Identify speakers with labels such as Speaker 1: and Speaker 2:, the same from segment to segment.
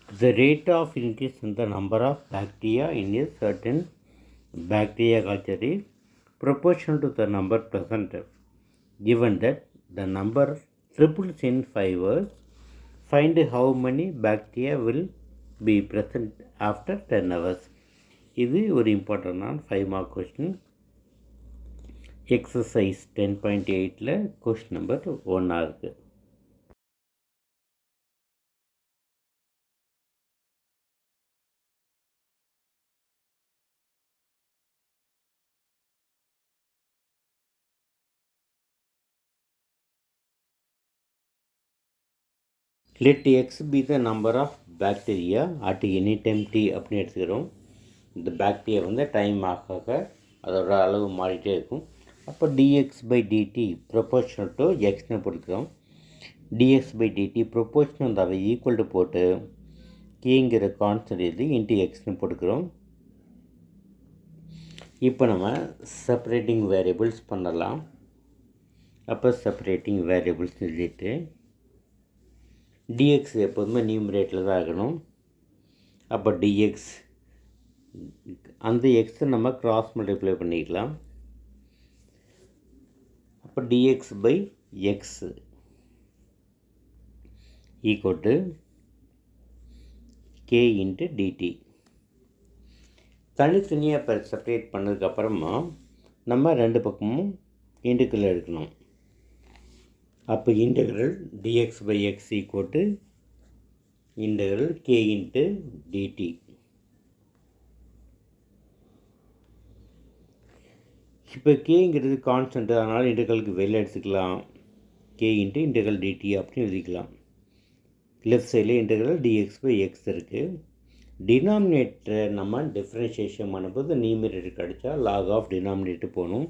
Speaker 1: The rate of increase in the number of bacteria in a certain bacteria culture is proportional to the number present. Given that the number triples in 5 hours, find how many bacteria will be present after 10 hours. இது ஒரு இம்பார்ட்டண்டான 5 mark question. Exercise 10.8ல் question number 1 இருக்குது. Let x be the number of bacteria at any time t அப்படின்னு எடுத்துக்கிறோம். இந்த bacteria வந்து time ஆக அதோட அளவு மாறிட்டே இருக்கும். அப்போ dx by dt proportional to எக்ஸ்னு போட்டுக்கிறோம். dx by dt ப்ரொபோர்ஷனல் இருந்தால் ஈக்குவல் டு போட்டு கேங்கிற கான்ஸ்டன்ட் எழுதி இன்ட்டு எக்ஸ்னு போட்டுக்கிறோம். இப்போ நம்ம செப்பரேட்டிங் வேரியபிள்ஸ் பண்ணலாம். அப்போ செப்பரேட்டிங் வேரியபிள்ஸ் எழுதிட்டு dx எப்போதுமே நியூமரேட்டில் தான் ஆகணும். அப்போ dx அந்த எக்ஸை நம்ம கிராஸ் மல்டிப்ளை பண்ணிக்கலாம். அப்போ dx by X equal to K into DT. தனித்தனியாக இப்போ செப்பரேட் பண்ணதுக்கப்புறமா நம்ம ரெண்டு பக்கமும் இன்டெக்ரல் எடுக்கணும். அப்போ integral dx by x equal to integral k into dt. இப்போ கேங்கிறது கான்ஸ்டன்ட், அதனால் இன்டெக்ரலுக்கு வெளில எடுத்துக்கலாம். k இன்ட்டு இன்டெக்ரல் dt அப்படின்னு எழுதிக்கலாம். லெஃப்ட் சைடில் இன்டெக்ரல் dx by x இருக்குது. டினாமினேட்டரை நம்ம டிஃப்ரென்ஷியேஷன் பண்ணும்போது நியூமரேட்டர் கிடச்சா லாக் ஆஃப் டினாமினேட்டர் போகணும்.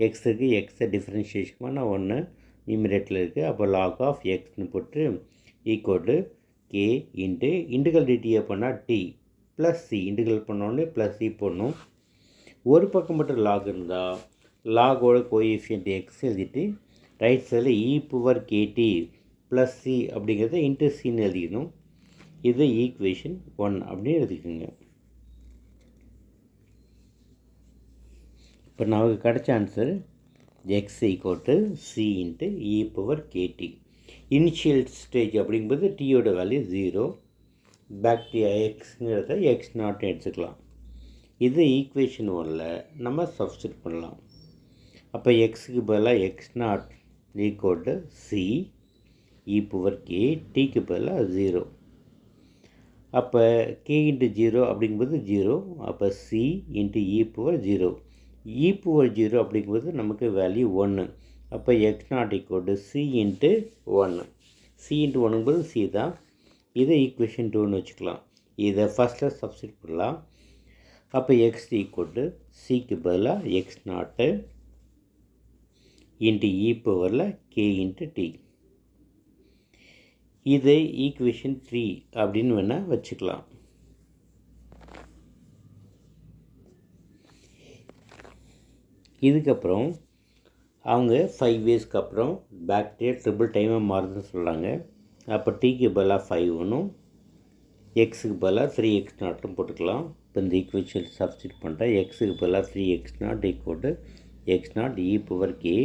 Speaker 1: எக்ஸுக்கு எக்ஸை டிஃப்ரென்ஷியேஷன் பண்ண 1 நியூமரேட்டில் இருக்குது. அப்போ லாக் ஆஃப் எக்ஸ்னு போட்டு equal to K into integral டிடியை பண்ணால் டி ப்ளஸ் சி, இன்டெக்ரல் பண்ணோடனே ப்ளஸ் சி போடணும். ஒரு பக்கம் மட்டும் லாக் இருந்தால் லாகோட கோஎஃபிஷியன்ட் எக்ஸ் எழுதிட்டு ரைட் சைடில் e power k t plus c அப்படிங்கிறத இன்ட்டு சின்னு எழுதிக்கணும். இது ஈக்குவேஷன் 1 அப்படின்னு எழுதிக்கோங்க. இப்போ நமக்கு கிடைச்ச answer x equal to c into e power kt. Initial stage அப்படிங்கும்போது டீயோட வேல்யூ 0, பாக்டீரியா எக்ஸுங்கிறத எக்ஸ் நாட்னு எடுத்துக்கலாம். இது ஈக்குவேஷன் 1ல் நம்ம சப்ஸ்டிட் பண்ணலாம். அப்போ எக்ஸுக்கு பதிலாக X nought equal to C e power K, டீக்கு பதிலாக 0. அப்போ கே இன்ட்டு 0 அப்படிங்கும்போது 0, அப்போ c into e power 0. E power 0 அப்படிங்கும்போது நமக்கு வேல்யூ 1. அப்போ x nought equal to c into 1. C into 1ங்கும்போது சி தான். இதை ஈக்குவேஷன் 2ன்னு வச்சுக்கலாம். இதை ஃபஸ்ட்டில் சப்ஸ்டிட் பண்ணலாம். அப்போ எக்ஸ் ஈக்குவல் டு சிக்கு பதிலாக எக்ஸ் நாட்டு இன்ட்டு இ பவரில் கே இன்ட்டு டி. இதை ஈக்குவேஷன் 3 அப்படின்னு வேணால் வச்சுக்கலாம். இதுக்கப்புறம் அவங்க 5 இயர்ஸ்க்கு அப்புறம் பாக்டீரியா ட்ரிபிள் டைமாக மாறுதுன்னு சொல்கிறாங்க. அப்போ டீக்கு பதிலாக 5 ஒன்றும் எக்ஸுக்கு பதிலாக 3x நாட்டும் போட்டுக்கலாம். இப்போ இந்த ஈக்குவேஷன் சப்ஸ்டிட் பண்ணிட்டேன். எக்ஸுக்கு பதிலாக 3x not equal to x nought e power K,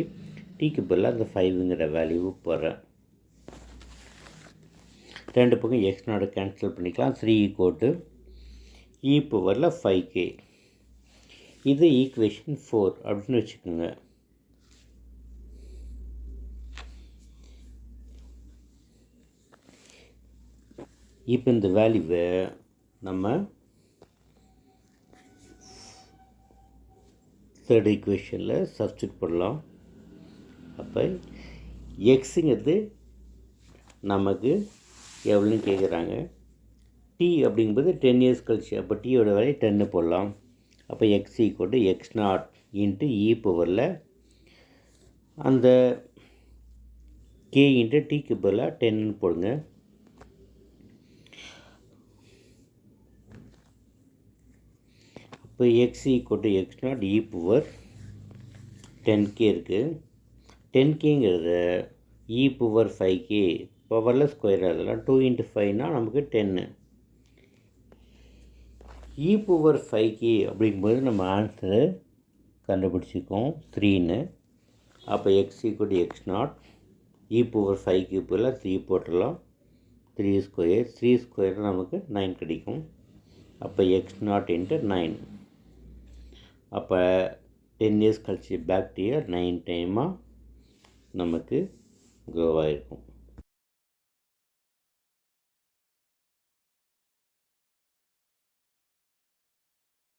Speaker 1: டீக்கு பதிலாக அந்த 5ங்கிற வேல்யூ போடுறேன். ரெண்டு பக்கம் எக்ஸ் நாட் கேன்சல் பண்ணிக்கலாம். 3 ஈக்குவல் டு இ பவரில் 5k. இது ஈக்குவேஷன் 4 அப்படின்னு வச்சுக்கோங்க. இப்போ இந்த வேல்யூவை நம்ம தேர்ட் ஈக்குவேஷனில் சப்ஸ்டிட் பண்ணலாம். அப்போ எக்ஸுங்கிறது நமக்கு எவ்வளோன்னு கேட்குறாங்க. டி அப்படிங்கும்போது 10 இயர்ஸ் கழிச்சு, அப்போ டீயோட வேல்யூ 10 போடலாம். அப்போ x equal to x nought into e பவரில் அந்த கே இன்ட்டு டீக்கு பதிலாக 10ன்னு போடுங்க. இப்போ x equal to x nought e power 10k இருக்குது. 10kங்கிறத இ பவர் 5k பவரில் ஸ்கொயர் ஆகலாம். 2 × 5னால் நமக்கு 10. இ பவர் 5k அப்படிங்கும்போது நம்ம ஆன்சரை கண்டுபிடிச்சிக்கோம் 3ன்னு. அப்போ x equal to x nought e power 5k பதிலாக 3 போட்டுடலாம். 3 ஸ்கொயர் நமக்கு 9 கிடைக்கும். அப்போ எக்ஸ் நாட் இன்ட்டு 9. அப்போ 10 இயர்ஸ் கழிச்சு பாக்டீரியா 9 டைமாக நமக்கு க்ரோ ஆகிருக்கும்.